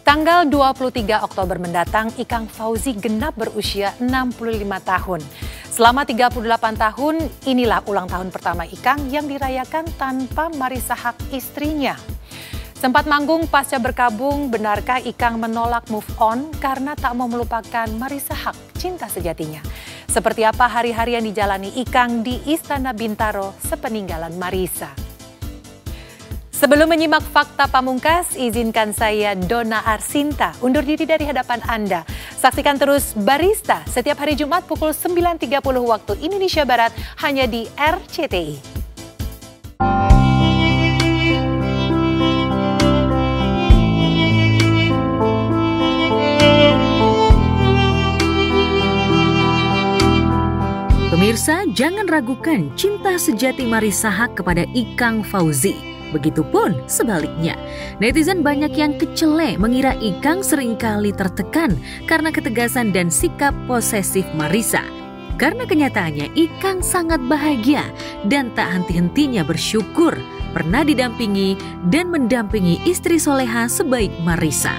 Tanggal 23 Oktober mendatang, Ikang Fauzi genap berusia 65 tahun. Selama 38 tahun, inilah ulang tahun pertama Ikang yang dirayakan tanpa Marissa Haque istrinya. Sempat manggung pasca berkabung, benarkah Ikang menolak move on karena tak mau melupakan Marissa Haque, cinta sejatinya? Seperti apa hari-hari yang dijalani Ikang di Istana Bintaro sepeninggalan Marissa? Sebelum menyimak fakta pamungkas, izinkan saya Donna Arsinta undur diri dari hadapan Anda. Saksikan terus Barista setiap hari Jumat pukul 9.30 waktu Indonesia Barat hanya di RCTI. Pemirsa, jangan ragukan cinta sejati Marissa Haque kepada Ikang Fauzi. Begitupun sebaliknya, netizen banyak yang kecele mengira Ikang seringkali tertekan karena ketegasan dan sikap posesif Marissa. Karena kenyataannya Ikang sangat bahagia dan tak henti-hentinya bersyukur pernah didampingi dan mendampingi istri soleha sebaik Marissa.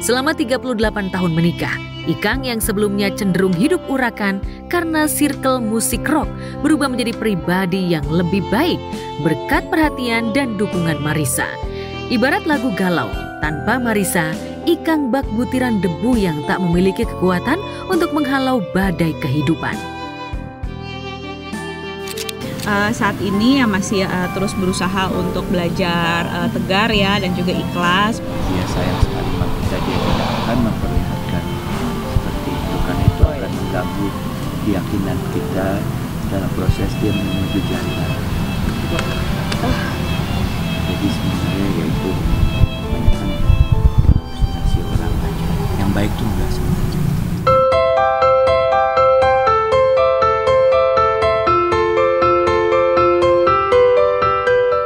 Selama 38 tahun menikah, Ikang yang sebelumnya cenderung hidup urakan karena circle musik rock berubah menjadi pribadi yang lebih baik berkat perhatian dan dukungan Marissa. Ibarat lagu galau, tanpa Marissa, Ikang bak butiran debu yang tak memiliki kekuatan untuk menghalau badai kehidupan. Saat ini ya masih terus berusaha untuk belajar tegar ya dan juga ikhlas. Ya sayang sekali kita dia tidak akan memperlihatkan seperti itu karena itu akan mengganggu keyakinan kita dalam proses dia menuju jannah. Jadi sebenarnya yaitu kebanyakan halusinasi orang aja. Yang baik tuh enggak sebenarnya.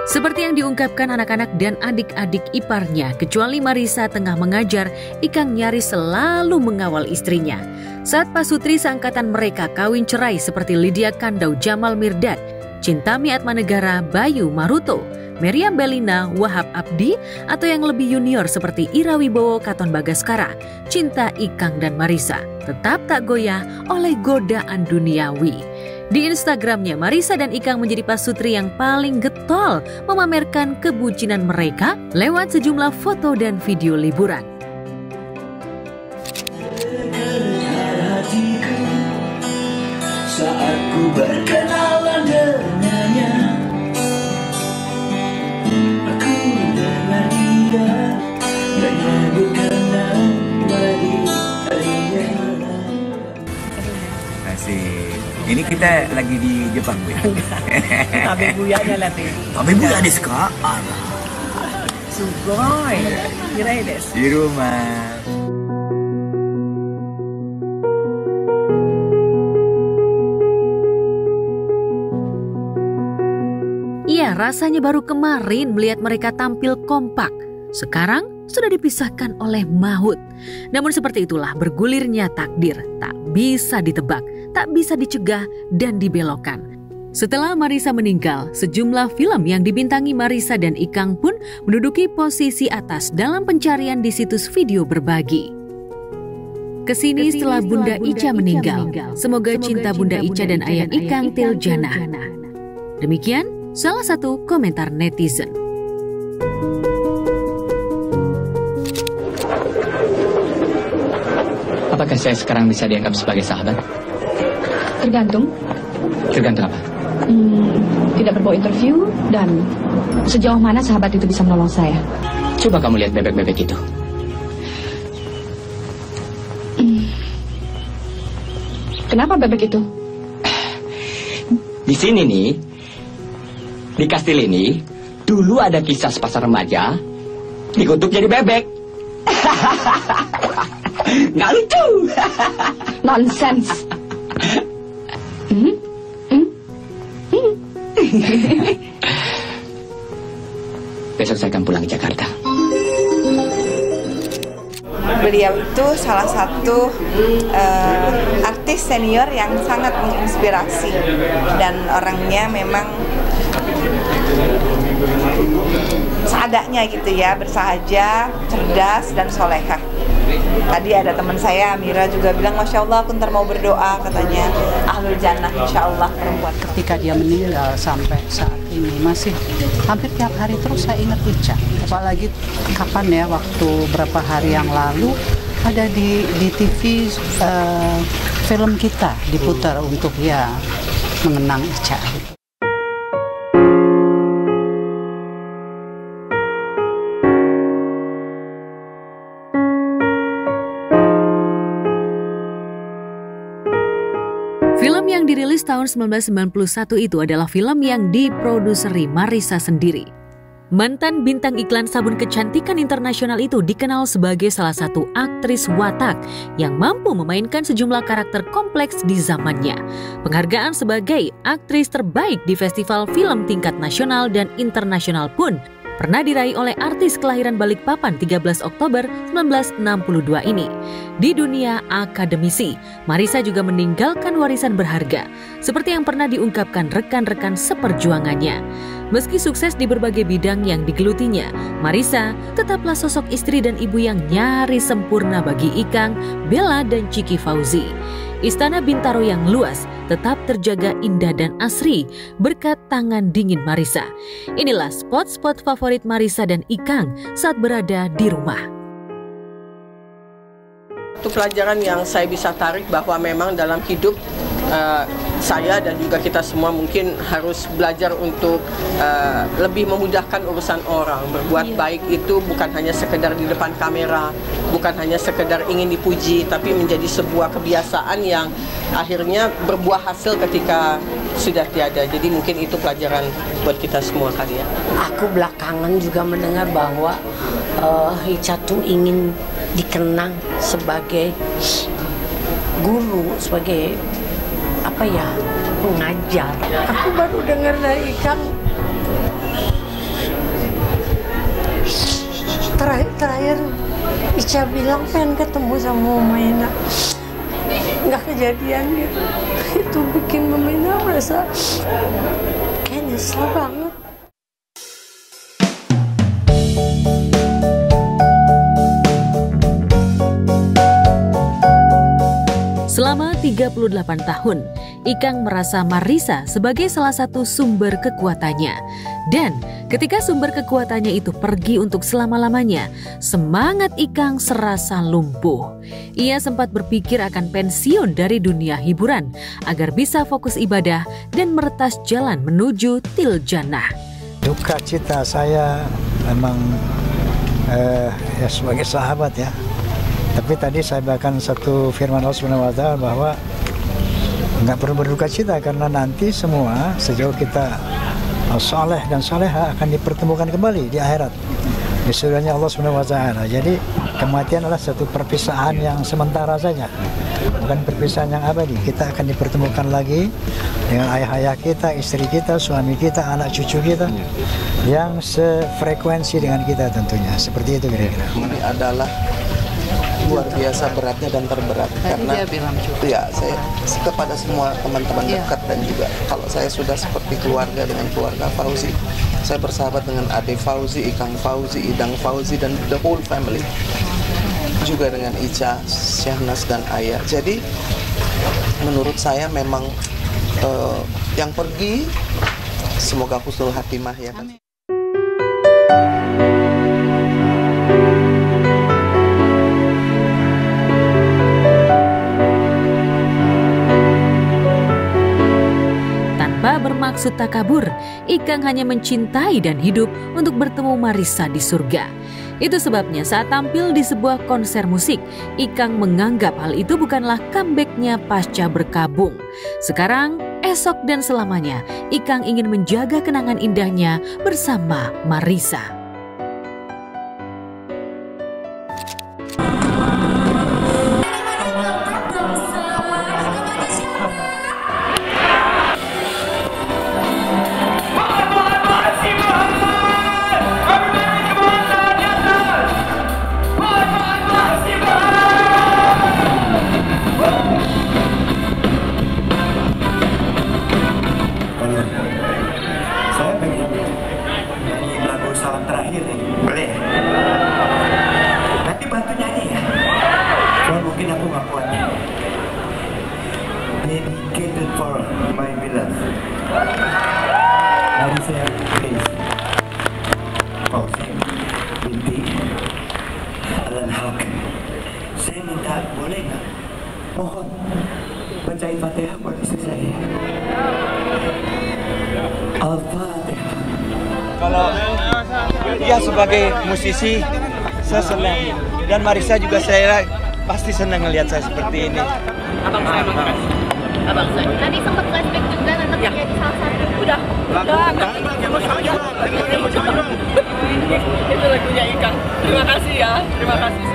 Seperti yang diungkapkan anak-anak dan adik-adik iparnya, kecuali Marissa tengah mengajar, Ikang nyaris selalu mengawal istrinya. Saat pasutri seangkatan mereka kawin cerai seperti Lydia Kandau Jamal Mirdad, Chintami Atmanegara Bayu Maruto, Meriam Bellina Wahab Abdi, atau yang lebih junior seperti Ira Wibowo Katon Bagaskara, cinta Ikang dan Marissa tetap tak goyah oleh godaan duniawi. Di Instagramnya, Marissa dan Ikang menjadi pasutri yang paling getol memamerkan kebucinan mereka lewat sejumlah foto dan video liburan. Saat ku berkenalan dengannya, aku dengar dia menyebutkan nama dirinya. Asik. Ini kita lagi di Jepang, Bu ya? Tabe buyanya latih. Tabe buya desu ka? Sugoi. Kirai desu. Di rumah. Iya, rasanya baru kemarin melihat mereka tampil kompak. Sekarang sudah dipisahkan oleh maut. Namun seperti itulah bergulirnya takdir, tak bisa ditebak, tak bisa dicegah dan dibelokkan. Setelah Marissa meninggal, sejumlah film yang dibintangi Marissa dan Ikang pun menduduki posisi atas dalam pencarian di situs video berbagi. Kesini setelah Bunda Ica meninggal, semoga cinta Bunda Ica dan ayah Ikang Tiljana. Demikian salah satu komentar netizen. Apakah saya sekarang bisa dianggap sebagai sahabat? Tergantung. Tergantung apa? Tidak berbau interview dan sejauh mana sahabat itu bisa menolong saya. Coba kamu lihat bebek-bebek itu. Kenapa bebek itu? Di sini nih, di kastil ini, dulu ada kisah sepasang remaja dikutuk jadi bebek. Nggak lucu. Nonsense. Besok saya akan pulang ke Jakarta. Beliau itu salah satu artis senior yang sangat menginspirasi dan orangnya memang seadanya gitu ya, bersahaja, cerdas, dan solehah. Tadi ada teman saya, Mira juga bilang, Masya Allah aku ntar mau berdoa, katanya ahlul jannah insya Allah perempuan. Ketika dia meninggal sampai saat ini masih hampir tiap hari terus saya ingat Ica. Apalagi kapan ya, waktu berapa hari yang lalu ada di TV film kita diputar untuk ya mengenang Ica. Film yang dirilis tahun 1991 itu adalah film yang diproduseri Marissa sendiri. Mantan bintang iklan sabun kecantikan internasional itu dikenal sebagai salah satu aktris watak yang mampu memainkan sejumlah karakter kompleks di zamannya. Penghargaan sebagai aktris terbaik di festival film tingkat nasional dan internasional pun pernah diraih oleh artis kelahiran Balikpapan 13 Oktober 1962 ini. Di dunia akademisi, Marissa juga meninggalkan warisan berharga, seperti yang pernah diungkapkan rekan-rekan seperjuangannya. Meski sukses di berbagai bidang yang digelutinya, Marissa tetaplah sosok istri dan ibu yang nyaris sempurna bagi Ikang, Bella, dan Ciki Fauzi. Istana Bintaro yang luas tetap terjaga indah dan asri berkat tangan dingin Marissa. Inilah spot-spot favorit Marissa dan Ikang saat berada di rumah. Itu pelajaran yang saya bisa tarik bahwa memang dalam hidup saya dan juga kita semua mungkin harus belajar untuk lebih memudahkan urusan orang. Berbuat baik itu bukan hanya sekedar di depan kamera, bukan hanya sekedar ingin dipuji, tapi menjadi sebuah kebiasaan yang akhirnya berbuah hasil ketika sudah tiada. Jadi mungkin itu pelajaran buat kita semua kali ya. Aku belakangan juga mendengar bahwa Ica tuh ingin dikenang sebagai guru, sebagai apa ya, pengajar. Aku baru dengar dari Ikang terakhir Ica bilang pengen ketemu sama Mama Ina, nggak kejadian gitu. Itu bikin Mama Ina merasa kayak nyesel banget. Selama 38 tahun, Ikang merasa Marissa sebagai salah satu sumber kekuatannya. Dan ketika sumber kekuatannya itu pergi untuk selama-lamanya, semangat Ikang serasa lumpuh. Ia sempat berpikir akan pensiun dari dunia hiburan agar bisa fokus ibadah dan meretas jalan menuju Tiljannah. Duka cita saya memang ya sebagai sahabat ya. Tapi tadi saya bahkan satu firman Allah Subhanahu wa Ta'ala bahwa nggak perlu berduka cita karena nanti semua sejauh kita saleh dan saleha akan dipertemukan kembali di akhirat di surganya Allah Subhanahu wa Ta'ala. Jadi kematian adalah satu perpisahan yang sementara saja, bukan perpisahan yang abadi. Kita akan dipertemukan lagi dengan ayah-ayah kita, istri kita, suami kita, anak cucu kita yang sefrekuensi dengan kita tentunya. Seperti itu kira-kira. Ini adalah luar biasa beratnya dan terberat karena ya saya kepada semua teman-teman dekat dan juga kalau saya sudah seperti keluarga dengan keluarga Fauzi, saya bersahabat dengan Ade Fauzi, Ikang Fauzi, Idang Fauzi dan the whole family, juga dengan Ica, Syahnas dan Ayah. Jadi menurut saya memang yang pergi semoga husnul khatimah ya. Bermaksud takabur, Ikang hanya mencintai dan hidup untuk bertemu Marissa di surga. Itu sebabnya saat tampil di sebuah konser musik, Ikang menganggap hal itu bukanlah comeback-nya pasca berkabung. Sekarang, esok dan selamanya, Ikang ingin menjaga kenangan indahnya bersama Marissa. salam terakhir nih, boleh ya? Nanti bantu nyanyi ya. Cuma mungkin aku nggak kuatnya. Dedicated for my beloved. Mari saya please. Fauzi binti Alan Haq. Saya minta, boleh nggak? Mohon bacain Fatihah buat istri saya. Al-Fatihah. Kalau dia sebagai musisi, saya senang. Dan Marissa juga saya pasti senang melihat saya seperti ini. Abang saya Abang saya. Tadi sempat flashback juga nanti jadi salah satu. Udah. Itu lagunya Ikang. Terima kasih ya. Terima kasih.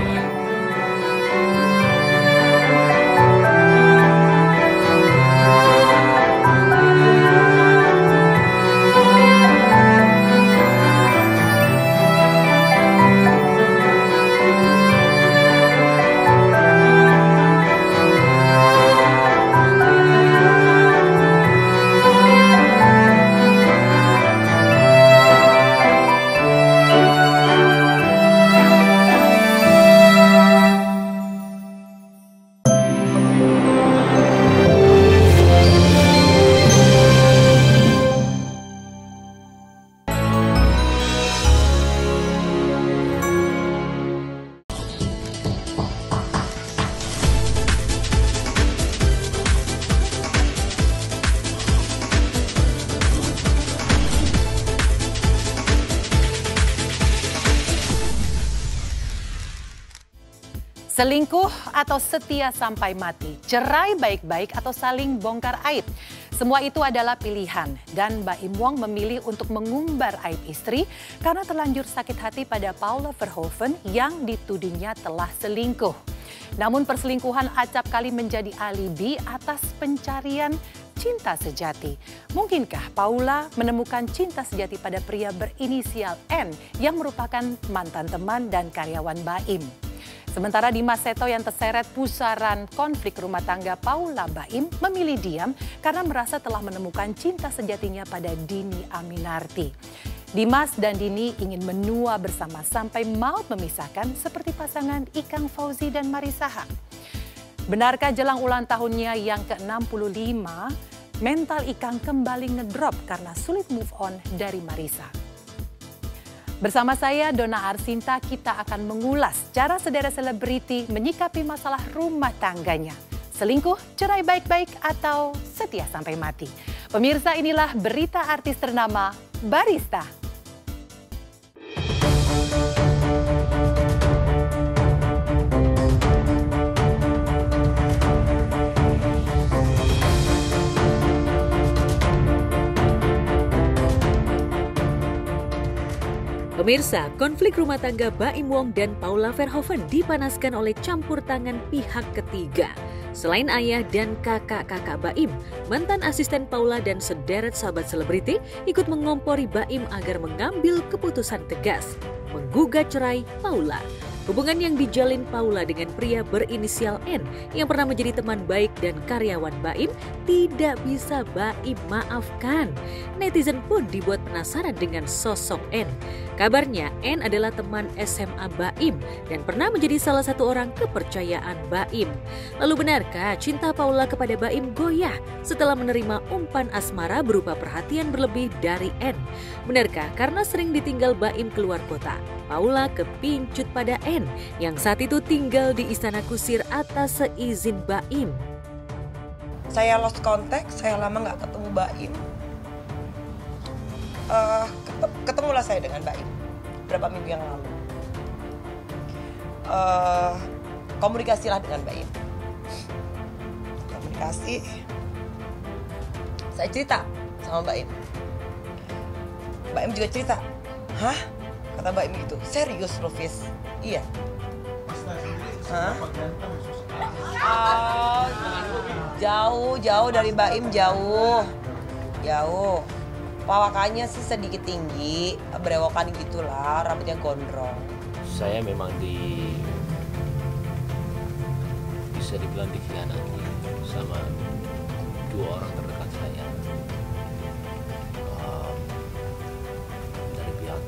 Selingkuh atau setia sampai mati, cerai baik-baik atau saling bongkar aib. Semua itu adalah pilihan dan Mbak Im Wong memilih untuk mengumbar aib istri karena terlanjur sakit hati pada Paula Verhoeven yang ditudingnya telah selingkuh. Namun perselingkuhan acap kali menjadi alibi atas pencarian cinta sejati. Mungkinkah Paula menemukan cinta sejati pada pria berinisial N yang merupakan mantan teman dan karyawan Mbak Im? Sementara Dimas Seto yang terseret pusaran konflik rumah tangga Paula Mbak Im memilih diam karena merasa telah menemukan cinta sejatinya pada Dini Aminarti. Dimas dan Dini ingin menua bersama sampai maut memisahkan seperti pasangan Ikang Fauzi dan Marissa Haq. Benarkah jelang ulang tahunnya yang ke-65, mental Ikang kembali ngedrop karena sulit move on dari Marissa? Bersama saya Dona Arsinta, kita akan mengulas cara sederet selebriti menyikapi masalah rumah tangganya. Selingkuh, cerai baik-baik, atau setia sampai mati. Pemirsa, inilah berita artis ternama Barista. Pemirsa, konflik rumah tangga Mbak Im Wong dan Paula Verhoeven dipanaskan oleh campur tangan pihak ketiga. Selain ayah dan kakak-kakak Mbak Im, mantan asisten Paula dan sederet sahabat selebriti ikut mengompori Mbak Im agar mengambil keputusan tegas, menggugat cerai Paula. Hubungan yang dijalin Paula dengan pria berinisial N yang pernah menjadi teman baik dan karyawan Mbak Im tidak bisa Mbak Im maafkan. Netizen pun dibuat penasaran dengan sosok N. Kabarnya N adalah teman SMA Mbak Im dan pernah menjadi salah satu orang kepercayaan Mbak Im. Lalu benarkah cinta Paula kepada Mbak Im goyah setelah menerima umpan asmara berupa perhatian berlebih dari N? Benarkah karena sering ditinggal Mbak Im keluar kota, Paula kepincut pada N yang saat itu tinggal di Istana Kusir atas seizin Mbak Im? Saya lost contact, saya lama nggak ketemu Mbak Im. Ketemulah saya dengan Mbak Im beberapa minggu yang lalu. Komunikasilah dengan Mbak Im. Komunikasi. Saya cerita sama Mbak Im. Mbak Im juga cerita. Hah? Kata Mbak Im gitu. Serius Rufis? Iya. Hah? Jauh dari Mbak Im, jauh. Perawakannya sih sedikit tinggi, berewokan gitulah, rambutnya gondrong. Saya memang bisa dibilang dikhianati sama dua orang terdekat saya dari pihak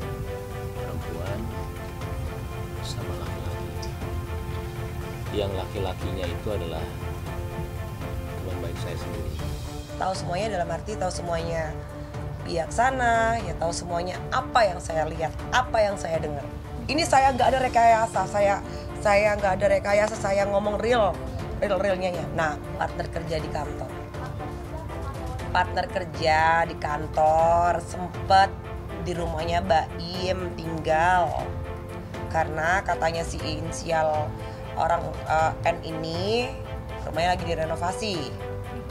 yang laki-lakinya itu adalah teman baik saya sendiri. Tahu semuanya dalam arti tahu semuanya bijaksana, ya tahu semuanya apa yang saya lihat, apa yang saya dengar. Ini saya nggak ada rekayasa, saya nggak ada rekayasa, saya ngomong realnya ya. Nah, partner kerja di kantor. Partner kerja di kantor sempet di rumahnya Baim tinggal. Karena katanya si inisial orang N ini rumahnya lagi direnovasi.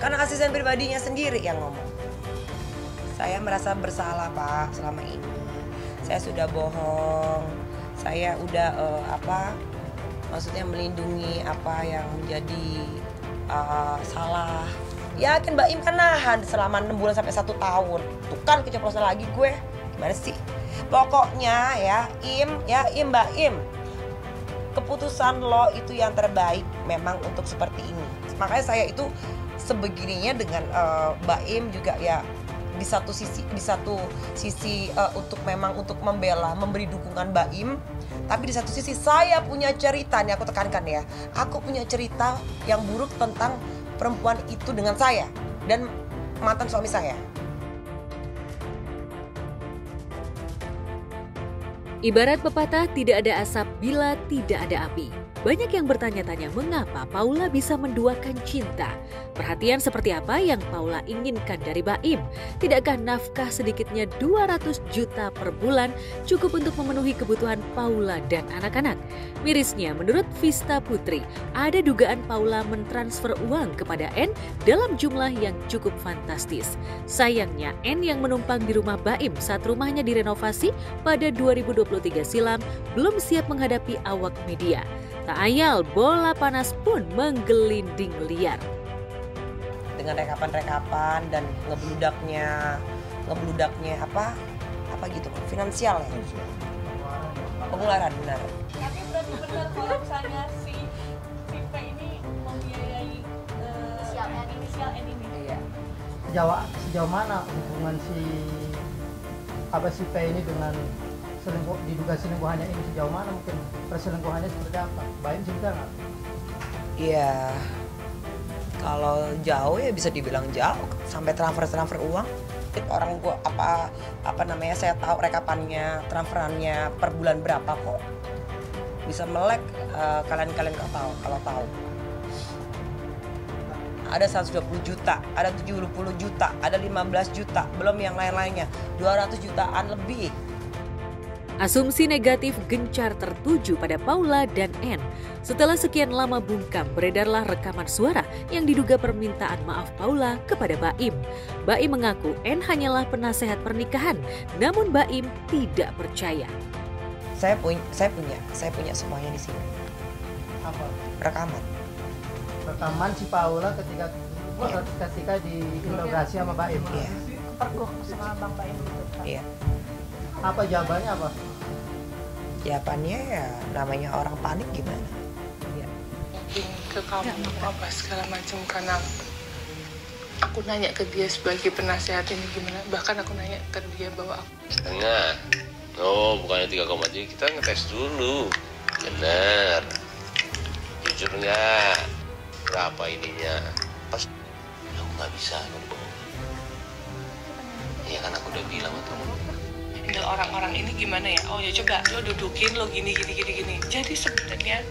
Karena asisten pribadinya sendiri yang ngomong. Saya merasa bersalah Pak selama ini. Saya sudah bohong. Saya udah maksudnya melindungi apa yang menjadi salah. Yakin Mbak Im kan nahan selama 6 bulan sampai 1 tahun. Tuh kan keceplosan lagi gue. Gimana sih? Pokoknya ya Im Mbak Im. Keputusan lo itu yang terbaik memang untuk seperti ini. Makanya saya itu sebegininya dengan Mbak Im juga ya di satu sisi untuk memang untuk membela, memberi dukungan Mbak Im. Tapi di satu sisi saya punya cerita, nih aku tekankan ya. Aku punya cerita yang buruk tentang perempuan itu dengan saya dan mantan suami saya. Ibarat pepatah, tidak ada asap bila tidak ada api. Banyak yang bertanya-tanya mengapa Paula bisa menduakan cinta. Perhatian seperti apa yang Paula inginkan dari Baim? Tidakkah nafkah sedikitnya 200 juta per bulan cukup untuk memenuhi kebutuhan Paula dan anak-anak? Mirisnya, menurut Vista Putri, ada dugaan Paula mentransfer uang kepada N dalam jumlah yang cukup fantastis. Sayangnya, N yang menumpang di rumah Baim saat rumahnya direnovasi pada 2023 silam belum siap menghadapi awak media. Tak ayal, bola panas pun menggelinding liar. Dengan rekapan-rekapan dan ngebludaknya apa gitu, finansial ya. Pengeluaran benar. Tapi berarti benar kalau misalnya si P ini membiayai inisial N ini. Iya. Sejauh mana hubungan si P ini dengan diduga selingkuhannya ini, sejauh mana mungkin perselingkuhannya seperti apa? Baim cerita nggak? Iya, kalau jauh ya bisa dibilang jauh, sampai transfer uang. Orang gua saya tahu rekapannya, transferannya per bulan berapa kok. Bisa melek, kalian nggak tahu kalau tahu. Ada 120 juta, ada 70 juta, ada 15 juta, belum yang lain-lainnya, 200 jutaan lebih. Asumsi negatif gencar tertuju pada Paula dan N. Setelah sekian lama bungkam, beredarlah rekaman suara yang diduga permintaan maaf Paula kepada Baim. Baim mengaku N hanyalah penasehat pernikahan, namun Baim tidak percaya. Saya punya semuanya di sini. Apa? Rekaman si Paula ketika diinterogasi sama Baim. Iya. Kepergok sama Bang Baim itu. Iya. Apa jawabannya apa? Jawabannya ya namanya orang panik gimana? Ya. Ke kamu apa segala macam karena aku nanya ke dia sebagai penasehat ini gimana, bahkan aku nanya ke dia bahwa aku setengah. Oh, bukannya 3,3, kita ngetes dulu. Bener. Jujur nggak? Berapa ininya? Pas aku nggak bisa ngebohong. Iya kan aku udah bilang sama kamu. Orang-orang ini gimana ya? Oh ya coba lo dudukin lo gini. Jadi sebenarnya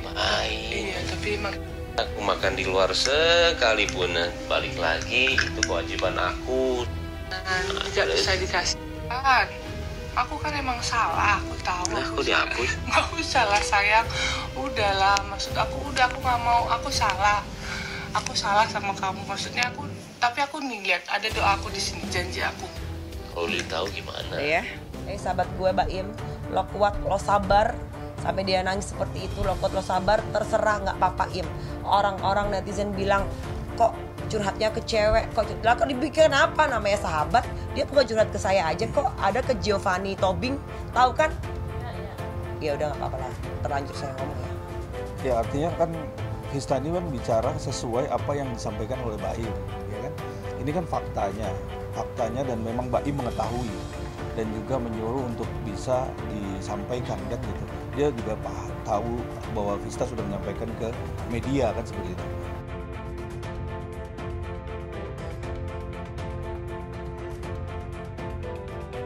baik. Iya, tapi emang aku makan di luar sekalipun balik lagi itu kewajiban aku. Tidak bisa dikasih. Aku kan emang salah, aku tahu. Aku dihapus. Nggak usah lah sayang. Udahlah, maksud aku aku nggak mau. Aku salah sama kamu. Maksudnya tapi aku nih lihat ada doa aku di sini, janji aku. Kalau Lili tahu gimana? Ya, sahabat gue Baim, lo kuat, lo sabar, sampai dia nangis seperti itu, lo kuat, lo sabar, terserah nggak apa-apa Im. Orang-orang netizen bilang, kok curhatnya ke cewek, kok dibikin apa namanya sahabat? Dia bukan curhat ke saya aja kok, ada ke Giovanni Tobing, tahu kan? Ya udah nggak apa-apa lah, terlanjur saya ngomong ya. Ya artinya kan Vista ini kan bicara sesuai apa yang disampaikan oleh Baim, ya kan? Ini kan faktanya dan memang Baim mengetahui dan juga menyuruh untuk bisa disampaikan kan gitu. dia juga tahu bahwa Vista sudah menyampaikan ke media kan seperti itu.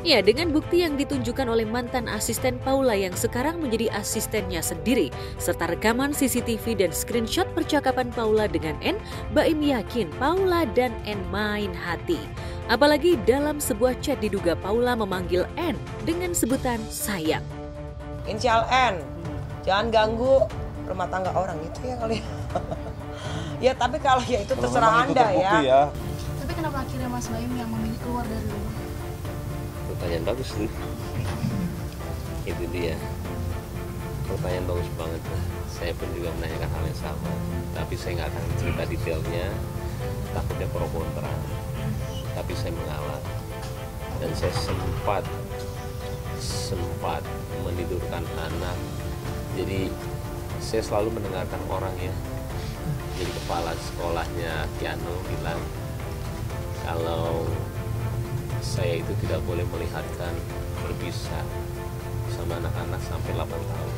Ya, dengan bukti yang ditunjukkan oleh mantan asisten Paula yang sekarang menjadi asistennya sendiri, serta rekaman CCTV dan screenshot percakapan Paula dengan N, Baim yakin Paula dan N main hati. Apalagi dalam sebuah chat diduga Paula memanggil N dengan sebutan sayang. Inisial N, jangan ganggu rumah tangga orang itu ya kali. Ya tapi kalau ya itu terserah Anda ya. Tapi kenapa akhirnya Mas Baim yang memilih keluar dari rumah? Pertanyaan bagus nih. Itu dia. Pertanyaan bagus banget. Saya pun juga menanyakan hal yang sama. Tapi saya nggak akan cerita detailnya. Takutnya pro kontra. Tapi saya mengalah. Dan saya sempat menidurkan anak. Jadi saya selalu mendengarkan orang ya. Jadi kepala sekolahnya Kiano bilang kalau saya itu tidak boleh melihatkan berpisah sama anak-anak sampai 8 tahun.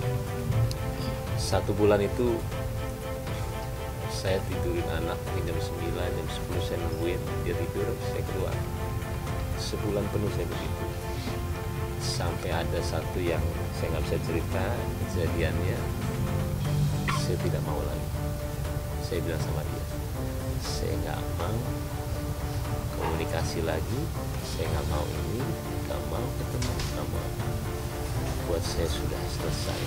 1 bulan itu saya tidurin anak jam 9, jam 10 saya nungguin dia tidur, saya keluar. Sebulan penuh saya begitu. Sampai ada satu yang saya nggak bisa cerita kejadiannya, saya tidak mau lagi. Saya bilang sama dia, saya nggak mau komunikasi lagi, saya nggak mau ini, nggak mau ketemu sama, buat saya sudah selesai.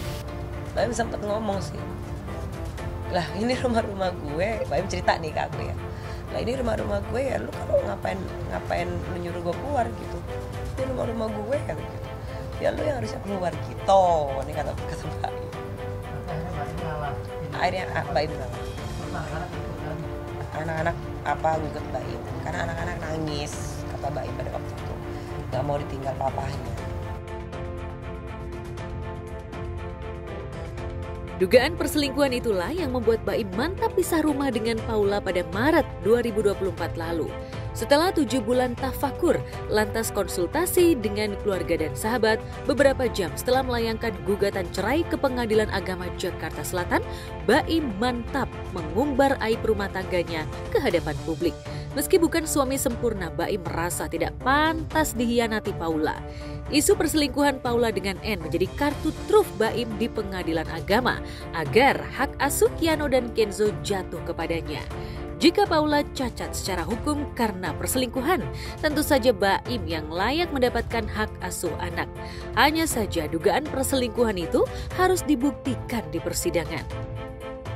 Baim sempat ngomong sih, lah ini rumah-rumah gue, Baim cerita nih ke aku ya, lah ini rumah-rumah gue ya, lu kalau ngapain lu nyuruh gue keluar gitu, ini rumah-rumah gue kan gitu, ya lu yang harusnya keluar gitu, ini kata Baim. Akhirnya Baim ngalah. Anak-anak apa ngikut Baim, karena anak-anak nangis kata Baim pada waktu itu, nggak mau ditinggal papahnya. Dugaan perselingkuhan itulah yang membuat Baim mantap pisah rumah dengan Paula pada Maret 2024 lalu. Setelah 7 bulan tafakur, lantas konsultasi dengan keluarga dan sahabat, beberapa jam setelah melayangkan gugatan cerai ke Pengadilan Agama Jakarta Selatan, Baim mantap mengumbar aib rumah tangganya ke hadapan publik. Meski bukan suami sempurna, Baim merasa tidak pantas dihianati Paula. Isu perselingkuhan Paula dengan N menjadi kartu truf Baim di Pengadilan Agama agar hak asuh Kiano dan Kenzo jatuh kepadanya. Jika Paula cacat secara hukum karena perselingkuhan, tentu saja Baim yang layak mendapatkan hak asuh anak. Hanya saja dugaan perselingkuhan itu harus dibuktikan di persidangan.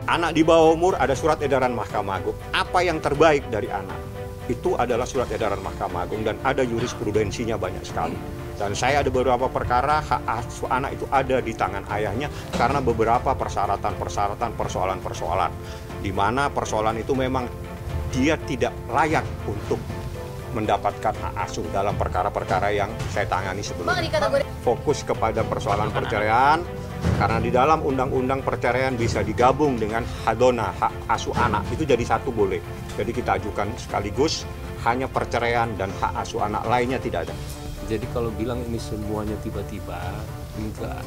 Anak di bawah umur ada surat edaran Mahkamah Agung. Apa yang terbaik dari anak? Itu adalah surat edaran Mahkamah Agung dan ada jurisprudensinya banyak sekali. Dan saya ada beberapa perkara hak asuh anak itu ada di tangan ayahnya karena beberapa persyaratan, persoalan-persoalan. Di mana persoalan itu memang dia tidak layak untuk mendapatkan hak asuh dalam perkara-perkara yang saya tangani sebelumnya. Fokus kepada persoalan perceraian, karena di dalam undang-undang perceraian bisa digabung dengan hadona, hak asuh anak, itu jadi satu boleh. Jadi kita ajukan sekaligus, hanya perceraian dan hak asuh anak lainnya tidak ada. Jadi kalau bilang ini semuanya tiba-tiba, enggak.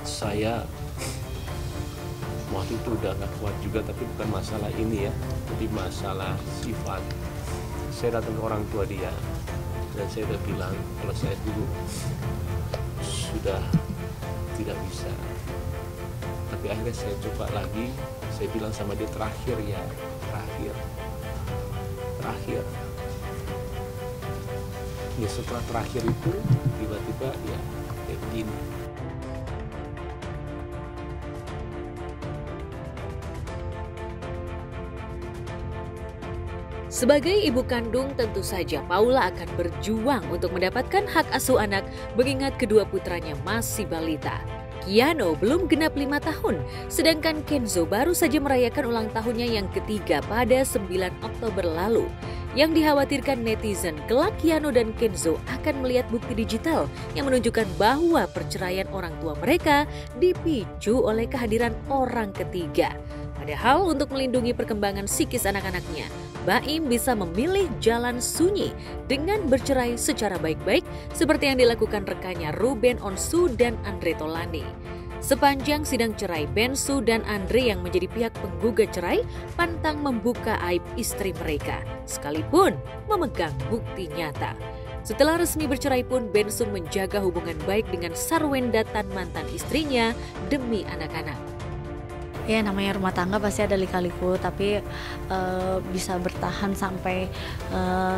Saya waktu itu udah gak kuat juga, tapi bukan masalah ini ya, tapi masalah sifat. Saya datang ke orang tua dia dan saya udah bilang kalau saya dulu sudah tidak bisa, tapi akhirnya saya coba lagi. Saya bilang sama dia terakhir ya, terakhir ya. Setelah terakhir itu tiba-tiba ya kayak begini. Sebagai ibu kandung, tentu saja Paula akan berjuang untuk mendapatkan hak asuh anak, mengingat kedua putranya masih balita. Kiano belum genap 5 tahun, sedangkan Kenzo baru saja merayakan ulang tahunnya yang ketiga pada 9 Oktober lalu. Yang dikhawatirkan netizen, kelak Kiano dan Kenzo akan melihat bukti digital yang menunjukkan bahwa perceraian orang tua mereka dipicu oleh kehadiran orang ketiga. Padahal untuk melindungi perkembangan psikis anak-anaknya, Baim bisa memilih jalan sunyi dengan bercerai secara baik-baik seperti yang dilakukan rekannya Ruben Onsu dan Andre Tolani. Sepanjang sidang cerai, Bensu dan Andre yang menjadi pihak penggugat cerai pantang membuka aib istri mereka, sekalipun memegang bukti nyata. Setelah resmi bercerai pun, Bensu menjaga hubungan baik dengan Sarwenda Tan, mantan istrinya, demi anak-anak. Ya, namanya rumah tangga pasti ada lika-liku, tapi bisa bertahan sampai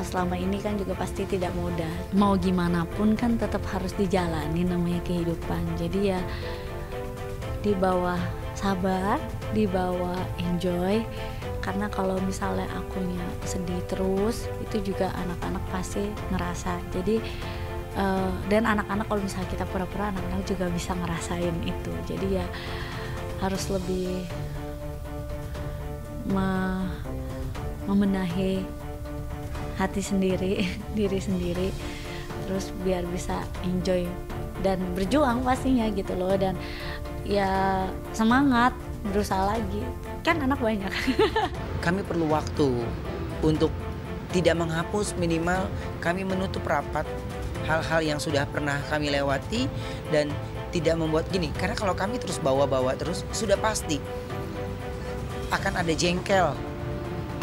selama ini kan juga pasti tidak mudah. Mau gimana pun kan tetap harus dijalani namanya kehidupan. Jadi ya dibawa sabar, dibawa enjoy. Karena kalau misalnya akunya sedih terus, itu juga anak-anak pasti ngerasa. Jadi dan anak-anak kalau misalnya kita pura-pura, anak-anak juga bisa ngerasain itu. Jadi ya harus lebih membenahi hati sendiri, diri sendiri, terus biar bisa enjoy dan berjuang pastinya gitu loh. Dan ya semangat, berusaha lagi, kan anak banyak. Kami perlu waktu untuk tidak menghapus, minimal kami menutup rapat hal-hal yang sudah pernah kami lewati dan tidak membuat gini, karena kalau kami terus bawa-bawa terus, sudah pasti akan ada jengkel,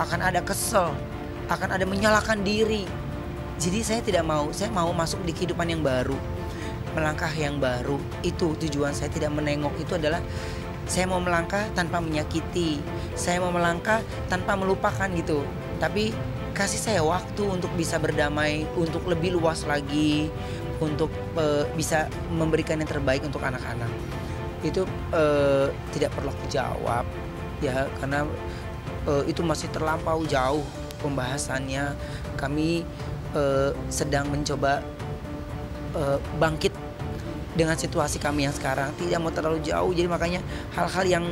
akan ada kesel, akan ada menyalahkan diri. Jadi saya tidak mau, saya mau masuk di kehidupan yang baru, melangkah yang baru. Itu tujuan saya, tidak menengok itu adalah saya mau melangkah tanpa menyakiti, saya mau melangkah tanpa melupakan gitu. Tapi kasih saya waktu untuk bisa berdamai, untuk lebih luas lagi, untuk bisa memberikan yang terbaik untuk anak-anak. Itu tidak perlu aku jawab ya, karena itu masih terlampau jauh pembahasannya. Kami sedang mencoba bangkit dengan situasi kami yang sekarang, tidak mau terlalu jauh. Jadi makanya hal-hal yang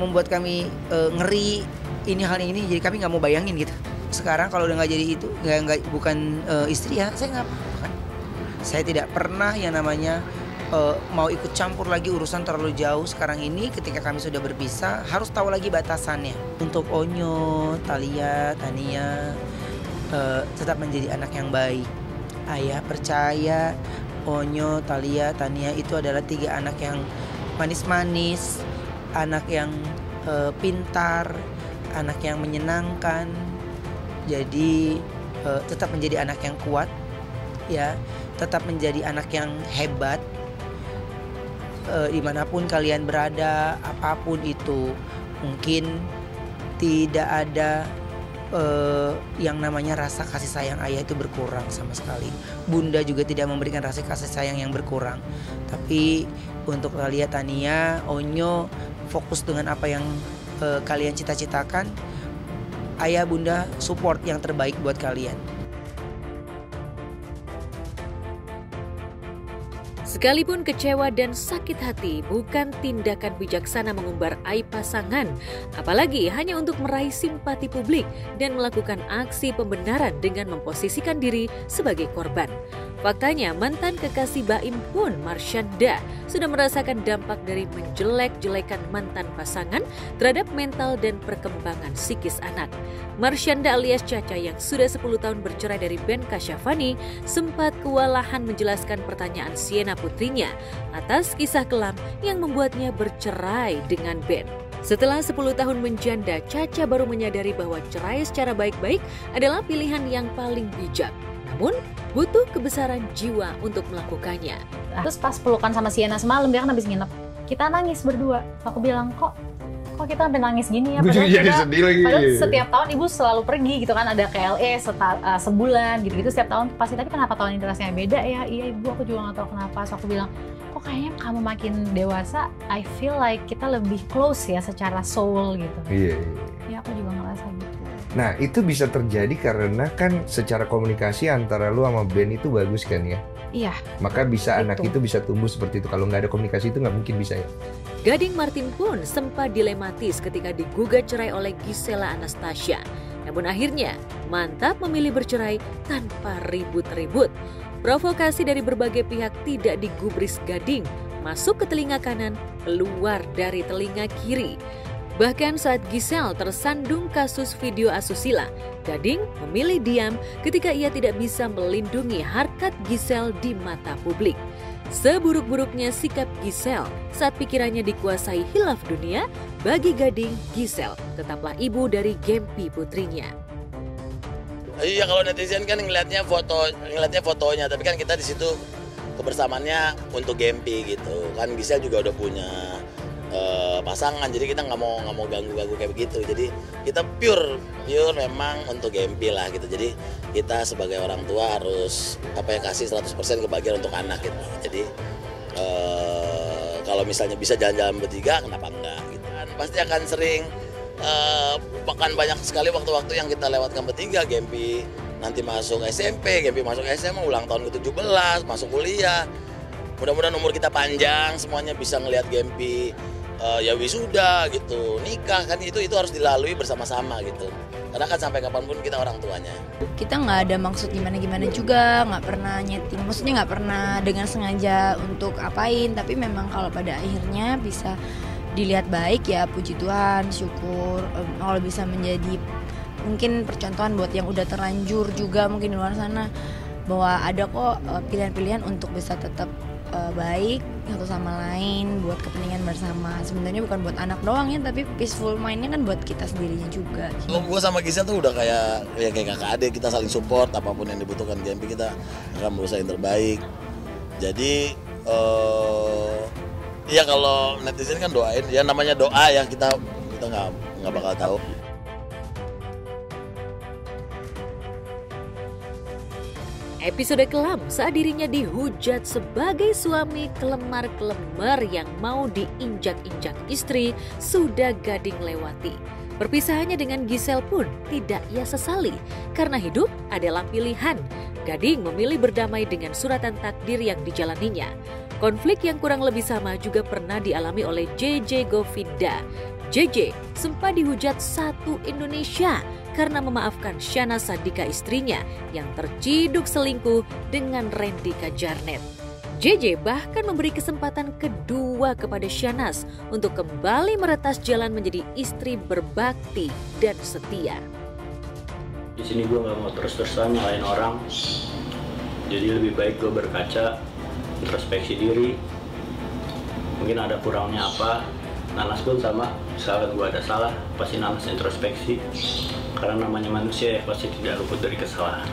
membuat kami ngeri, ini hal ini, jadi kami nggak mau bayangin gitu. Sekarang kalau udah nggak jadi itu, bukan istri ya, saya nggak apa-apa kan. Saya tidak pernah yang namanya mau ikut campur lagi urusan terlalu jauh. Sekarang ini ketika kami sudah berpisah, harus tahu lagi batasannya. Untuk Onyo, Thalia, Tania tetap menjadi anak yang baik. Ayah percaya Onyo, Thalia, Tania itu adalah 3 anak yang manis-manis, anak yang pintar, anak yang menyenangkan. Jadi tetap menjadi anak yang kuat ya, tetap menjadi anak yang hebat dimanapun kalian berada, apapun itu. Mungkin tidak ada yang namanya rasa kasih sayang ayah itu berkurang sama sekali. Bunda juga tidak memberikan rasa kasih sayang yang berkurang. Tapi untuk Thalia, Tania, Onyo, fokus dengan apa yang kalian cita-citakan. Ayah bunda support yang terbaik buat kalian. Sekalipun kecewa dan sakit hati bukan tindakan bijaksana mengumbar aib pasangan, apalagi hanya untuk meraih simpati publik dan melakukan aksi pembenaran dengan memposisikan diri sebagai korban. Faktanya mantan kekasih Baim pun, Marsyanda, sudah merasakan dampak dari menjelek-jelekan mantan pasangan terhadap mental dan perkembangan psikis anak. Marsyanda alias Caca yang sudah 10 tahun bercerai dari Ben Kasyafani sempat kewalahan menjelaskan pertanyaan Siena putrinya atas kisah kelam yang membuatnya bercerai dengan Ben. Setelah 10 tahun menjanda, Caca baru menyadari bahwa cerai secara baik-baik adalah pilihan yang paling bijak. Namun, butuh kebesaran jiwa untuk melakukannya. Terus pas pelukan sama Siena semalam, dia kan habis nginep. Kita nangis berdua. Aku bilang, kok kita sampai nangis gini ya? Padahal setiap tahun ibu selalu pergi gitu kan, ada KLE sebulan gitu-gitu setiap tahun. Pasti tapi kenapa tahun ini rasanya beda ya? Iya ibu, aku juga gak tahu kenapa. So aku bilang, kok kayaknya kamu makin dewasa, I feel like kita lebih close ya secara soul gitu. Iya. Ya aku juga ngerasa gitu. Nah itu bisa terjadi karena kan secara komunikasi antara lu sama Ben itu bagus kan ya? Iya. Maka bisa anak itu bisa tumbuh seperti itu. Kalau nggak ada komunikasi itu nggak mungkin bisa ya. Gading Martin pun sempat dilematis ketika digugat cerai oleh Gisela Anastasia. Namun akhirnya mantap memilih bercerai tanpa ribut-ribut. Provokasi dari berbagai pihak tidak digubris Gading, masuk ke telinga kanan, keluar dari telinga kiri. Bahkan saat Giselle tersandung kasus video asusila, Gading memilih diam ketika ia tidak bisa melindungi harkat Giselle di mata publik. Seburuk-buruknya sikap Giselle saat pikirannya dikuasai hilaf dunia, bagi Gading, Giselle tetaplah ibu dari Gempi putrinya. Iya, kalau netizen kan ngelihatnya fotonya, tapi kan kita di situ kebersamaannya untuk Gempi gitu. Kan Giselle juga udah punya pasangan, jadi kita nggak mau ganggu kayak begitu. Jadi kita pure memang untuk Gempi lah gitu. Jadi kita sebagai orang tua harus kasih 100% kebahagiaan untuk anak gitu. Jadi kalau misalnya bisa jalan-jalan bertiga, kenapa enggak gitu kan. Pasti akan sering bahkan banyak sekali waktu-waktu yang kita lewatkan bertiga. Gempi nanti masuk SMP, Gempi masuk SMA, ulang tahun ke-17, masuk kuliah. Mudah-mudahan umur kita panjang, semuanya bisa ngelihat Gempi ya wisuda gitu, nikah kan, itu harus dilalui bersama-sama gitu. Karena kan sampai kapanpun kita orang tuanya. Kita nggak ada maksud gimana-gimana juga, nggak pernah nyeting, maksudnya nggak pernah dengan sengaja untuk apain, tapi memang kalau pada akhirnya bisa dilihat baik ya puji Tuhan, syukur. Kalau bisa menjadi mungkin percontohan buat yang udah terlanjur juga mungkin di luar sana, bahwa ada kok pilihan-pilihan untuk bisa tetap baik satu sama lain buat kepentingan bersama. Sebenarnya bukan buat anak doang ya, tapi peaceful mind-nya kan buat kita sendirinya juga. Gue sama Giselle tuh udah kayak kakak adik, kita saling support, apapun yang dibutuhkan Gempi kita akan berusaha yang terbaik. Jadi ya kalau netizen kan doain, ya namanya doa ya, kita nggak bakal tahu. Episode kelam saat dirinya dihujat sebagai suami kelemar-kelemar yang mau diinjak-injak istri sudah Gading lewati. Perpisahannya dengan Giselle pun tidak ia sesali karena hidup adalah pilihan. Gading memilih berdamai dengan suratan takdir yang dijalaninya. Konflik yang kurang lebih sama juga pernah dialami oleh JJ Govinda. JJ sempat dihujat satu Indonesia karena memaafkan Shanaz Sadiqah istrinya yang terciduk selingkuh dengan Randy Kajarnet. JJ bahkan memberi kesempatan kedua kepada Shanaz untuk kembali meretas jalan menjadi istri berbakti dan setia. Di sini gue nggak mau terus-terusan nyalain orang, jadi lebih baik gue berkaca, introspeksi diri, mungkin ada kurangnya apa. Nanas pun sama, misalkan gue ada salah, pasti Nanas introspeksi. Karena namanya manusia ya pasti tidak luput dari kesalahan.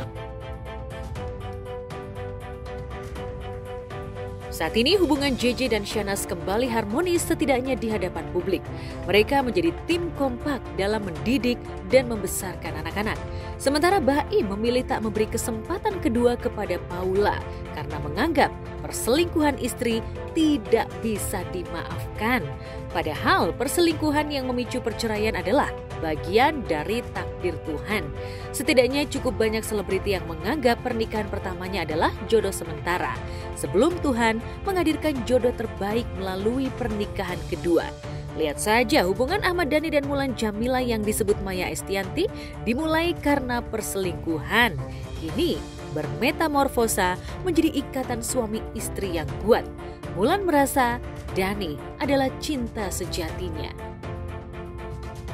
Saat ini hubungan JJ dan Shanaz kembali harmonis setidaknya di hadapan publik. Mereka menjadi tim kompak dalam mendidik dan membesarkan anak-anak. Sementara Baim memilih tak memberi kesempatan kedua kepada Paula karena menganggap perselingkuhan istri tidak bisa dimaafkan. Padahal perselingkuhan yang memicu perceraian adalah bagian dari takdir Tuhan. Setidaknya cukup banyak selebriti yang menganggap pernikahan pertamanya adalah jodoh sementara, sebelum Tuhan menghadirkan jodoh terbaik melalui pernikahan kedua. Lihat saja hubungan Ahmad Dhani dan Mulan Jamila yang disebut Maya Estianti dimulai karena perselingkuhan. Kini bermetamorfosa menjadi ikatan suami istri yang kuat. Mulan merasa Dhani adalah cinta sejatinya.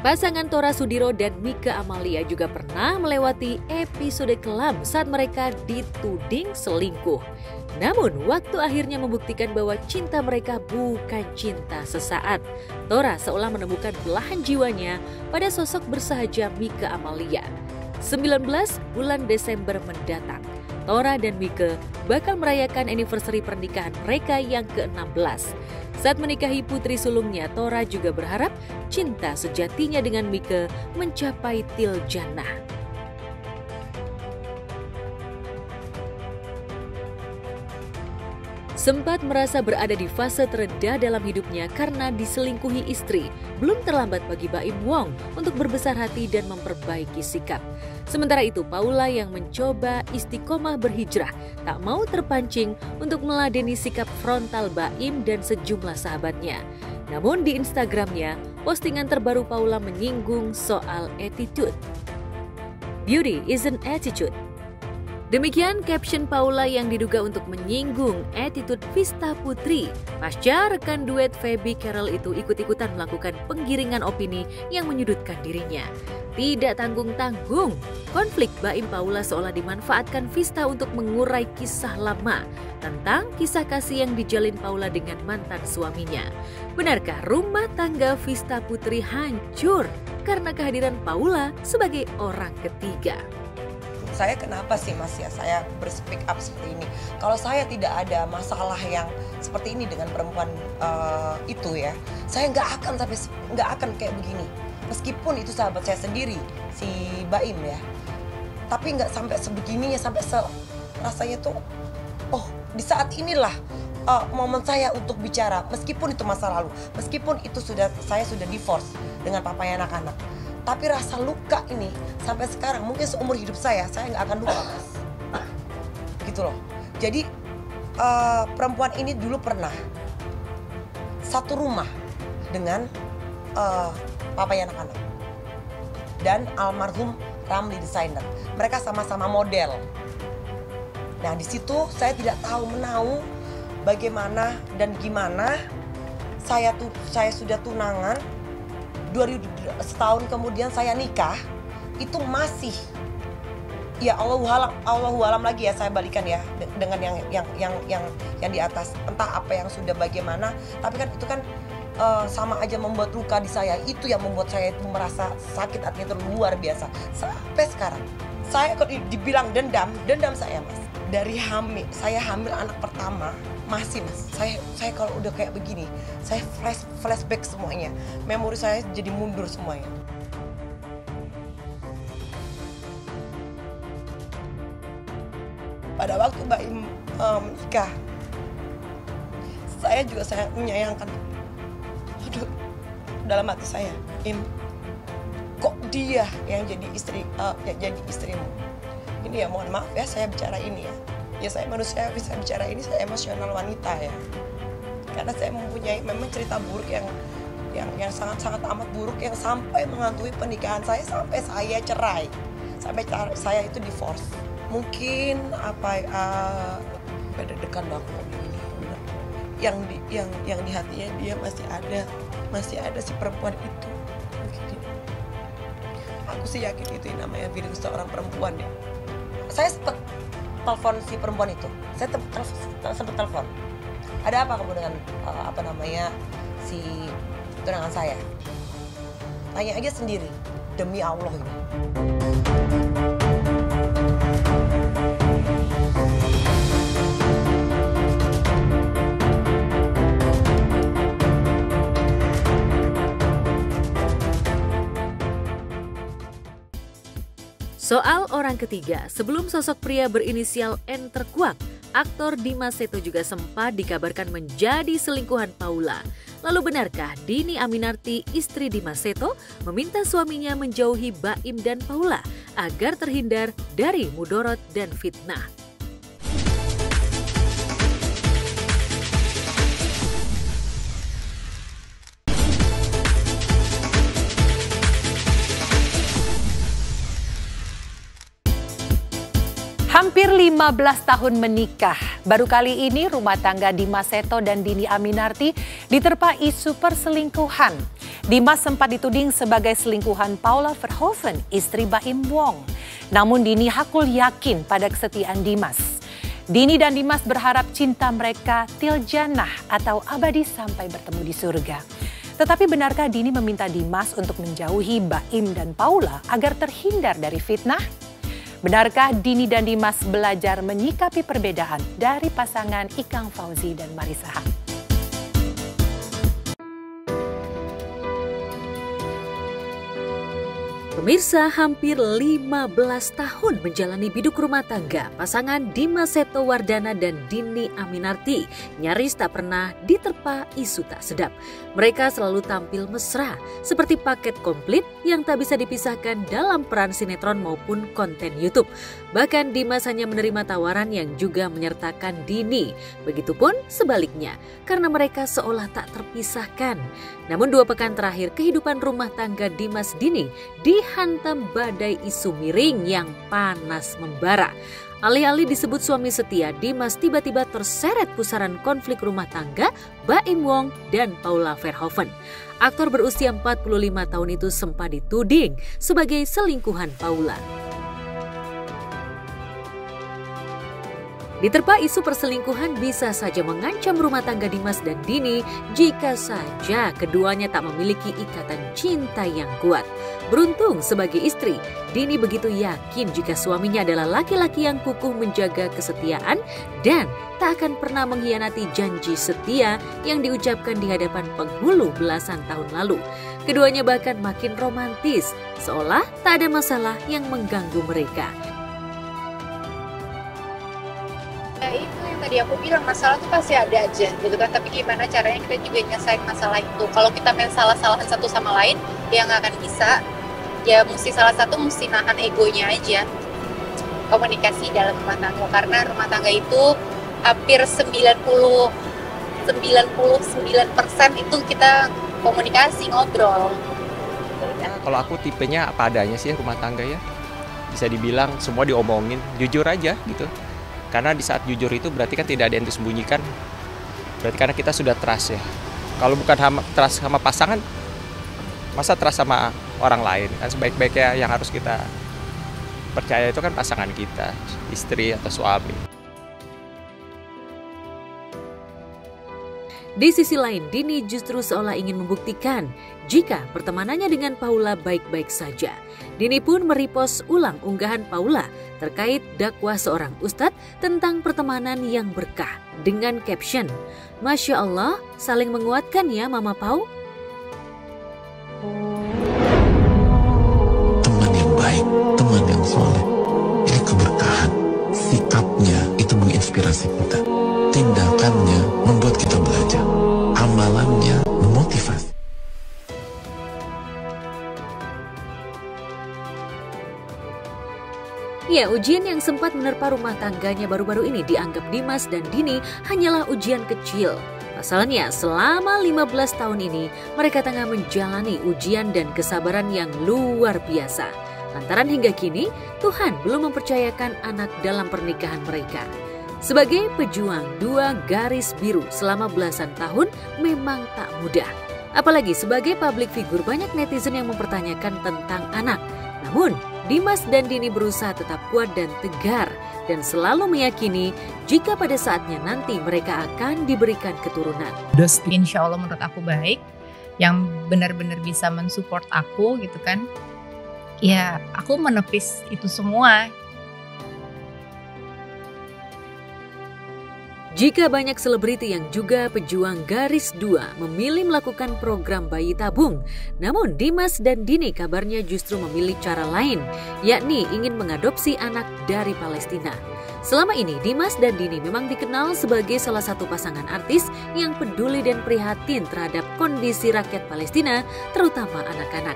Pasangan Tora Sudiro dan Mika Amalia juga pernah melewati episode kelam saat mereka dituding selingkuh. Namun waktu akhirnya membuktikan bahwa cinta mereka bukan cinta sesaat. Tora seolah menemukan belahan jiwanya pada sosok bersahaja Mika Amalia. 19 bulan Desember mendatang, Tora dan Mika bakal merayakan anniversary pernikahan mereka yang ke-16. Saat menikahi putri sulungnya, Tora juga berharap cinta sejatinya dengan Mika mencapai til jannah. Sempat merasa berada di fase terendah dalam hidupnya karena diselingkuhi istri, belum terlambat bagi Baim Wong untuk berbesar hati dan memperbaiki sikap. Sementara itu, Paula yang mencoba istiqomah berhijrah tak mau terpancing untuk meladeni sikap frontal Baim dan sejumlah sahabatnya. Namun di Instagramnya, postingan terbaru Paula menyinggung soal attitude. Beauty is an attitude. Demikian caption Paula yang diduga untuk menyinggung attitude Vista Putri pasca rekan duet Feby Carol itu ikut-ikutan melakukan penggiringan opini yang menyudutkan dirinya. Tidak tanggung-tanggung, konflik Baim Paula seolah dimanfaatkan Vista untuk mengurai kisah lama tentang kisah kasih yang dijalin Paula dengan mantan suaminya. Benarkah rumah tangga Vista Putri hancur karena kehadiran Paula sebagai orang ketiga? Saya kenapa sih Mas ya saya berspeak up seperti ini? Kalau saya tidak ada masalah yang seperti ini dengan perempuan itu ya, saya nggak akan kayak begini. Meskipun itu sahabat saya sendiri, si Baim ya, tapi nggak sampai sebegininya, sampai rasanya tuh, oh di saat inilah momen saya untuk bicara. Meskipun itu masa lalu, meskipun itu saya sudah divorce dengan papanya anak-anak. Tapi rasa luka ini sampai sekarang mungkin seumur hidup saya nggak akan lupa Mas. Gitu loh. Jadi perempuan ini dulu pernah satu rumah dengan papanya anak-anak dan almarhum Ramli desainer. Mereka sama-sama model. Nah di situ saya tidak tahu menahu bagaimana dan gimana saya sudah tunangan. Setahun kemudian saya nikah, itu masih ya Allahu alam lagi ya, saya balikan ya dengan yang di atas, entah apa yang sudah bagaimana, tapi kan itu kan sama aja membuat luka di saya. Itu yang membuat saya itu merasa sakit hatinya itu luar biasa sampai sekarang. Saya kalau dibilang dendam saya Mas. Dari saya hamil anak pertama masih Mas. Saya kalau udah kayak begini, saya flashback semuanya. Memori saya jadi mundur semuanya. Pada waktu Baim menikah, saya juga sangat menyayangkan. Aduh, dalam hati saya, kok dia yang jadi istrimu? Ini ya mohon maaf ya saya bicara ini ya. Ya saya manusia bisa bicara ini, saya emosional wanita ya. Karena saya mempunyai memang cerita buruk yang sangat-sangat amat buruk yang sampai menghantui pernikahan saya, sampai saya cerai. Sampai saya itu divorce. Mungkin deg-degan banget ini. Yang di hatinya dia masih ada si perempuan itu. Aku sih yakin itu yang namanya feeling seorang perempuan ya. Saya sempat telepon si perempuan itu. Saya sempat telepon. Ada apa kamu dengan si tunangan saya? Tanya aja sendiri. Demi Allah ini. Soal orang ketiga, sebelum sosok pria berinisial N terkuak, aktor Dimas Seto juga sempat dikabarkan menjadi selingkuhan Paula. Lalu benarkah Dini Aminarti, istri Dimas Seto, meminta suaminya menjauhi Baim dan Paula agar terhindar dari mudorot dan fitnah? Hampir 15 tahun menikah, baru kali ini rumah tangga Dimas Seto dan Dini Aminarti diterpa isu perselingkuhan. Dimas sempat dituding sebagai selingkuhan Paula Verhoeven, istri Baim Wong. Namun Dini hakul yakin pada kesetiaan Dimas. Dini dan Dimas berharap cinta mereka tiljanah atau abadi sampai bertemu di surga. Tetapi benarkah Dini meminta Dimas untuk menjauhi Baim dan Paula agar terhindar dari fitnah? Benarkah Dini dan Dimas belajar menyikapi perbedaan dari pasangan Ikang Fauzi dan Marissa Haque? Pemirsa, hampir 15 tahun menjalani biduk rumah tangga, pasangan Dimas Seto Wardana dan Dini Aminarti nyaris tak pernah diterpa isu tak sedap. Mereka selalu tampil mesra, seperti paket komplit yang tak bisa dipisahkan dalam peran sinetron maupun konten YouTube. Bahkan Dimas hanya menerima tawaran yang juga menyertakan Dini. Begitupun sebaliknya, karena mereka seolah tak terpisahkan. Namun 2 pekan terakhir, kehidupan rumah tangga Dimas Dini dihantam badai isu miring yang panas membara. Alih-alih disebut suami setia, Dimas tiba-tiba terseret pusaran konflik rumah tangga Baim Wong dan Paula Verhoeven. Aktor berusia 45 tahun itu sempat dituding sebagai selingkuhan Paula. Diterpa isu perselingkuhan bisa saja mengancam rumah tangga Dimas dan Dini jika saja keduanya tak memiliki ikatan cinta yang kuat. Beruntung sebagai istri, Dini begitu yakin jika suaminya adalah laki-laki yang kukuh menjaga kesetiaan dan tak akan pernah mengkhianati janji setia yang diucapkan di hadapan penghulu belasan tahun lalu. Keduanya bahkan makin romantis, seolah tak ada masalah yang mengganggu mereka. Itu yang tadi aku bilang, masalah tuh pasti ada aja gitu kan, tapi gimana caranya kita juga nyelesain masalah itu. Kalau kita main salah-salahan satu sama lain, ya nggak akan bisa. Ya mesti salah satu mesti nahan egonya aja. Komunikasi dalam rumah tangga, karena rumah tangga itu hampir 99% itu kita komunikasi, ngobrol. Kalau aku tipenya apa adanya sih rumah tangga ya. Bisa dibilang semua diomongin, jujur aja gitu. Karena di saat jujur itu berarti kan tidak ada yang disembunyikan. Berarti karena kita sudah trust ya. Kalau bukan trust sama pasangan, masa trust sama orang lain? Kan sebaik-baiknya yang harus kita percaya itu kan pasangan kita, istri atau suami. Di sisi lain, Dini justru seolah ingin membuktikan jika pertemanannya dengan Paula baik-baik saja. Dini pun merepost ulang unggahan Paula terkait dakwah seorang ustadz tentang pertemanan yang berkah dengan caption, "Masya Allah, saling menguatkan ya Mama Pau." Teman yang baik, teman yang soleh, ini keberkahan. Sikapnya itu menginspirasi kita. Tindakannya membuat kita belajar. Amalannya memotivasi. Ya, ujian yang sempat menerpa rumah tangganya baru-baru ini dianggap Dimas dan Dini hanyalah ujian kecil. Pasalnya, selama 15 tahun ini mereka tengah menjalani ujian dan kesabaran yang luar biasa. Lantaran hingga kini Tuhan belum mempercayakan anak dalam pernikahan mereka. Sebagai pejuang 2 garis biru selama belasan tahun memang tak mudah. Apalagi sebagai public figure banyak netizen yang mempertanyakan tentang anak. Namun Dimas dan Dini berusaha tetap kuat dan tegar dan selalu meyakini jika pada saatnya nanti mereka akan diberikan keturunan. Insya Allah menurut aku baik, yang benar-benar bisa mensupport aku gitu kan. Ya aku menepis itu semua. Jika banyak selebriti yang juga pejuang garis 2 memilih melakukan program bayi tabung, namun Dimas dan Dini kabarnya justru memilih cara lain, yakni ingin mengadopsi anak dari Palestina. Selama ini Dimas dan Dini memang dikenal sebagai salah satu pasangan artis yang peduli dan prihatin terhadap kondisi rakyat Palestina, terutama anak-anak.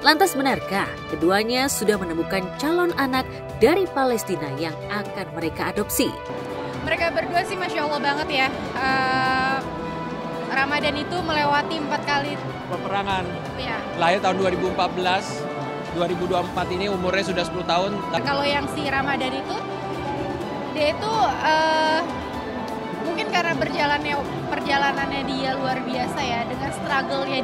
Lantas benarkah keduanya sudah menemukan calon anak dari Palestina yang akan mereka adopsi? Mereka berdua sih Masya Allah banget ya. Ramadan itu melewati 4 kali peperangan. Ya. Lahir tahun 2014, 2024 ini umurnya sudah 10 tahun. Kalau yang si Ramadan itu, dia itu mungkin karena perjalanannya dia luar biasa ya. Dengan struggle-nya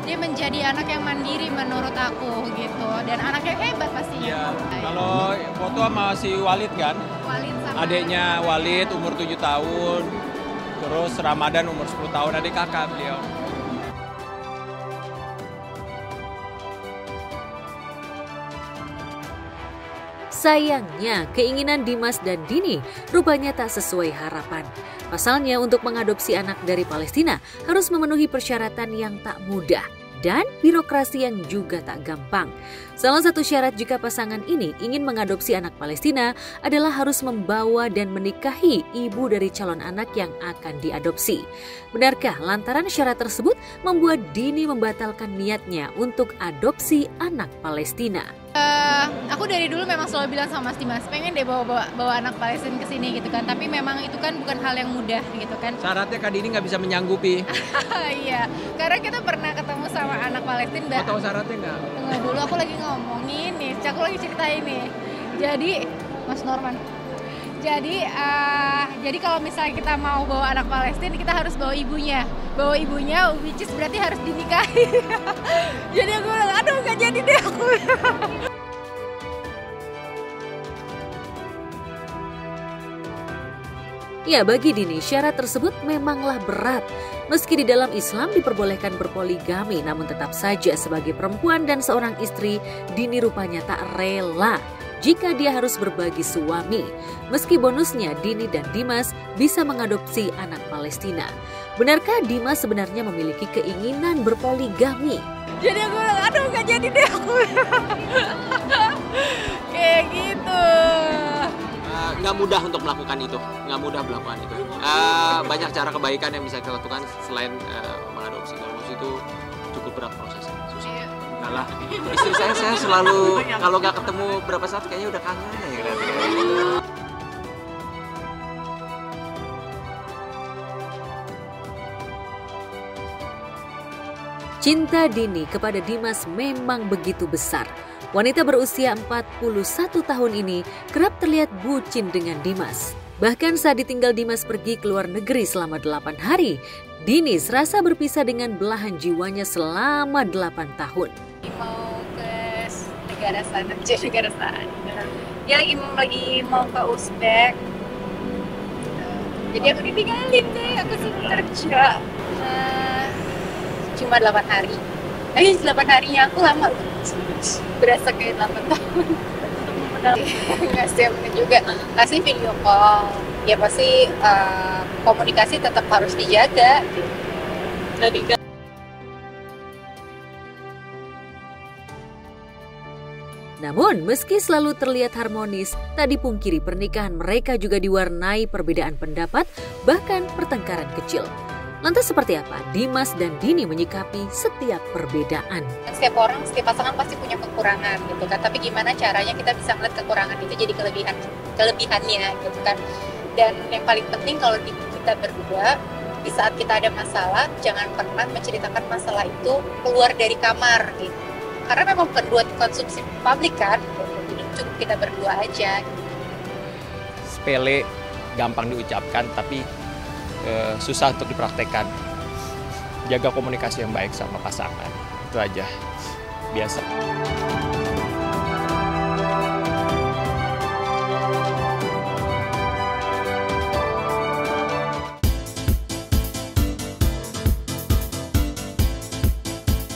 dia menjadi anak yang mandiri menurut aku gitu. Dan anak yang hebat pastinya. Iya, kalau foto sama si Walid kan? Walid sama adiknya Walid umur 7 tahun, terus Ramadan umur 10 tahun, adik kakak beliau. Sayangnya, keinginan Dimas dan Dini rupanya tak sesuai harapan. Pasalnya, untuk mengadopsi anak dari Palestina harus memenuhi persyaratan yang tak mudah dan birokrasi yang juga tak gampang. Salah satu syarat jika pasangan ini ingin mengadopsi anak Palestina adalah harus membawa dan menikahi ibu dari calon anak yang akan diadopsi. Benarkah lantaran syarat tersebut membuat Dini membatalkan niatnya untuk adopsi anak Palestina? Aku dari dulu memang selalu bilang sama Mas Dimas, pengen deh bawa anak Palestina ke sini gitu kan. Tapi memang itu kan bukan hal yang mudah gitu kan. Syaratnya Kak Dini nggak bisa menyanggupi. Iya, karena kita pernah ketemu sama anak Palestina. Mau tahu syaratnya nggak? Tunggu dulu, aku lagi ngomongin nih, aku lagi ceritain nih. Jadi Mas Norman, Jadi kalau misalnya kita mau bawa anak Palestina, kita harus bawa ibunya, which is berarti harus dinikahi. Jadi aku bilang, aduh nggak jadi deh aku. Ya, bagi Dini syarat tersebut memanglah berat. Meski di dalam Islam diperbolehkan berpoligami, namun tetap saja sebagai perempuan dan seorang istri, Dini rupanya tak rela jika dia harus berbagi suami. Meski bonusnya Dini dan Dimas bisa mengadopsi anak Palestina. Benarkah Dimas sebenarnya memiliki keinginan berpoligami? Jadi aku bilang, aduh nggak jadi deh aku. Kayak gitu. Nggak mudah untuk melakukan itu, banyak cara kebaikan yang bisa kita lakukan selain mengadopsi. Mengadopsi itu cukup berat prosesnya, susah. Kalah istri saya selalu kalau nggak ketemu berapa saat kayaknya udah kangen ya. Cinta Dini kepada Dimas memang begitu besar. Wanita berusia 41 tahun ini kerap terlihat bucin dengan Dimas. Bahkan saat ditinggal Dimas pergi ke luar negeri selama 8 hari, Dini serasa berpisah dengan belahan jiwanya selama 8 tahun. Mau ke negara sana. Dia lagi mau ke Uzbek. Jadi aku ditinggalin deh, aku sibuk kerja. Cuma 8 hari. 8 harinya aku lama. Berasa kayak 8 tahun. Ngasih juga, kasih video call. Ya pasti komunikasi tetap harus dijaga. Namun, meski selalu terlihat harmonis, tak dipungkiri pernikahan mereka juga diwarnai perbedaan pendapat, bahkan pertengkaran kecil. Lantas seperti apa Dimas dan Dini menyikapi setiap perbedaan? Setiap orang, setiap pasangan pasti punya kekurangan gitu kan. Tapi gimana caranya kita bisa melihat kekurangan itu jadi kelebihannya gitu kan. Dan yang paling penting kalau kita berdua, di saat kita ada masalah, jangan pernah menceritakan masalah itu keluar dari kamar gitu. Karena memang bukan buat konsumsi publik kan, jadi cukup kita berdua aja. Sepele, gampang diucapkan, tapi susah untuk dipraktekkan. Jaga komunikasi yang baik sama pasangan, itu aja. Biasa.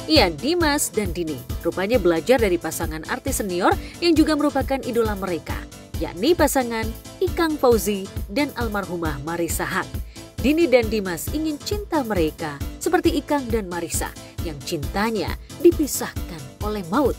Iya, Dimas dan Dini rupanya belajar dari pasangan artis senior yang juga merupakan idola mereka, yakni pasangan Ikang Fauzi dan almarhumah Marissa Haque. Dini dan Dimas ingin cinta mereka seperti Ikang dan Marissa yang cintanya dipisahkan oleh maut.